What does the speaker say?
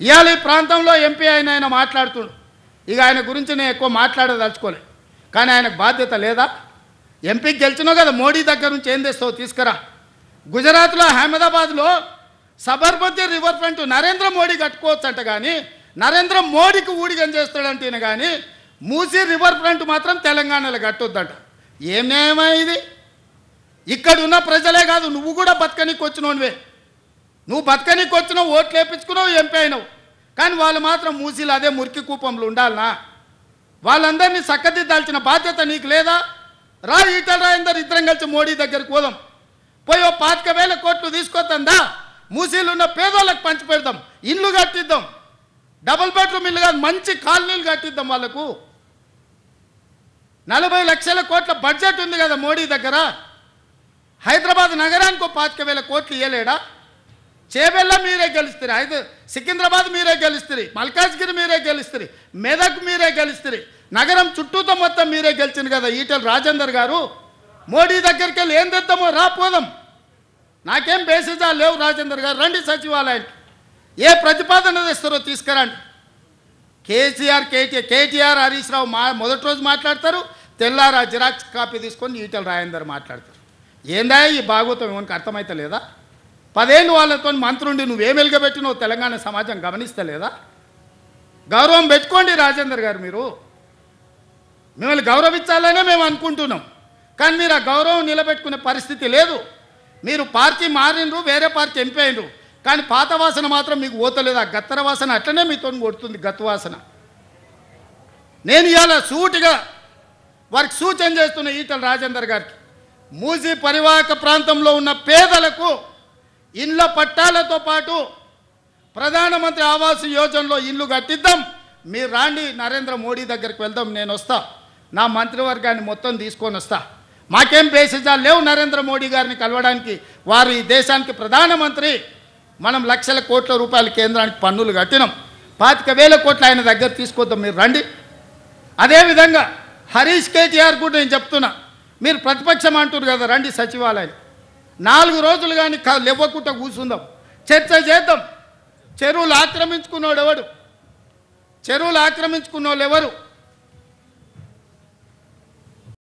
ఇవాళ ఈ ప్రాంతంలో ఎంపీ ఆయన మాట్లాడుతుండు. ఇక ఆయన గురించి నేను ఎక్కువ మాట్లాడదలుచుకోలే, కానీ ఆయనకు బాధ్యత లేదా? ఎంపీకి గెలిచినావు కదా, మోడీ దగ్గర నుంచి ఏం తెస్తావు తీసుకురా. గుజరాత్లో అహ్మదాబాద్లో సబర్మతి రివర్ ఫ్రంట్ నరేంద్ర మోడీ కట్టుకోవచ్చు అంట, కానీ నరేంద్ర మోడీకి ఊడిగం చేస్తాడంటేనే కానీ మూసీ రివర్ ఫ్రంట్ మాత్రం తెలంగాణలో కట్టొద్దంట. ఏం న్యాయమా ఇది? ఇక్కడ ఉన్న ప్రజలే కాదు, నువ్వు కూడా బతకనీకి వచ్చినోనివే. నువ్వు బతకనీకి వచ్చినావు, ఓట్లు వేయించుకున్నావు, ఎంపీ అయినావు. కానీ వాళ్ళు మాత్రం మూసీలు అదే మురికి కూపంలో ఉండాలనా? వాళ్ళందరినీ చక్కదిద్దాల్సిన బాధ్యత నీకు లేదా? రా, ఈటల రాజేందర్ ఇద్దరం కలిసి మోడీ దగ్గరికి పోదాం. పోయి 25,000 కోట్లు తీసుకొద్దా, మూసీలు ఉన్న పేదోళ్ళకి పంచి పెడదాం, ఇల్లు కట్టిద్దాం, డబుల్ బెడ్రూమ్ ఇల్లు కాదు మంచి కాలనీలు కట్టిద్దాం. వాళ్ళకు 40 లక్షల కోట్ల బడ్జెట్ ఉంది కదా మోడీ దగ్గర. హైదరాబాద్ నగరానికి 25,000 కోట్లు ఇవ్వలేడా? చేబెల్ల మీరే గెలుస్తారు, సికింద్రాబాద్ మీరే గెలుస్తారు, మల్కాజ్గిరి మీరే గెలుస్తారు, మెదక్ మీరే గెలుస్తారు, నగరం చుట్టూతో మొత్తం మీరే గెలిచింది కదా ఈటల రాజేందర్ గారు. మోడీ దగ్గరికి వెళ్ళి ఏం తెద్దామో రా పోదాం. నాకేం బేసిజాలు లేవు. రాజేందర్ గారు రండి సచివాలయానికి, ఏ ప్రతిపాదన తెస్తారో తీసుకురండి. కేటీఆర్ హరీష్ రావు మొదటి రోజు మాట్లాడతారు, తెల్లారా జిరాక్స్ కాపీ తీసుకొని ఈటల రాజేందర్ మాట్లాడతారు. ఏందా ఈ భాగవతం? ఏమనికి అర్థమైతే లేదా? 10 ఏళ్ళు వాళ్ళతో మంత్రుండి నువ్వేం వెలుగబెట్టినావు తెలంగాణ సమాజం గమనిస్తలేదా? గౌరవం పెట్టుకోండి రాజేందర్ గారు. మీరు మిమ్మల్ని గౌరవించాలనే మేము అనుకుంటున్నాం, కానీ మీరు ఆ గౌరవం నిలబెట్టుకునే పరిస్థితి లేదు. మీరు పార్టీ మారినరు, వేరే పార్టీ ఎంపీ అయినరు, కానీ పాత వాసన మాత్రం మీకు పోతలేదు. ఆ గత్తర వాసన అట్లనే మీతో కొడుతుంది, గత్తు వాసన. నేను ఇవాళ సూటిగా వారికి సూచన చేస్తున్న ఈటల రాజేందర్ గారికి, మూసీ పరివాహక ప్రాంతంలో ఉన్న పేదలకు ఇళ్ళ పట్టాలతో పాటు ప్రధానమంత్రి ఆవాస్ యోజనలో ఇల్లు కట్టిద్దాం. మీరు రాండి, నరేంద్ర మోడీ దగ్గరికి వెళ్దాం, నేను వస్తా, నా మంత్రివర్గాన్ని మొత్తం తీసుకొని వస్తా. మాకేం బేసిజాలు లేవు నరేంద్ర మోడీ గారిని కలవడానికి. వారు ఈ దేశానికి ప్రధానమంత్రి. మనం లక్షల కోట్ల రూపాయల కేంద్రానికి పన్నులు కట్టినాం, 25,000 కోట్లు ఆయన దగ్గర తీసుకొద్దాం, మీరు రండి. అదేవిధంగా హరీష్ కేటీఆర్ కూడా నేను చెప్తున్నా, మీరు ప్రతిపక్షం అంటారు కదా, రండి సచివాలయం 4 రోజులు కానీ లేవకుండా కూర్చుందాం, చర్చ చేద్దాం. చెరువులు ఆక్రమించుకున్నోడు ఎవడు? చెరువులు ఆక్రమించుకున్నోళ్ళు ఎవరు?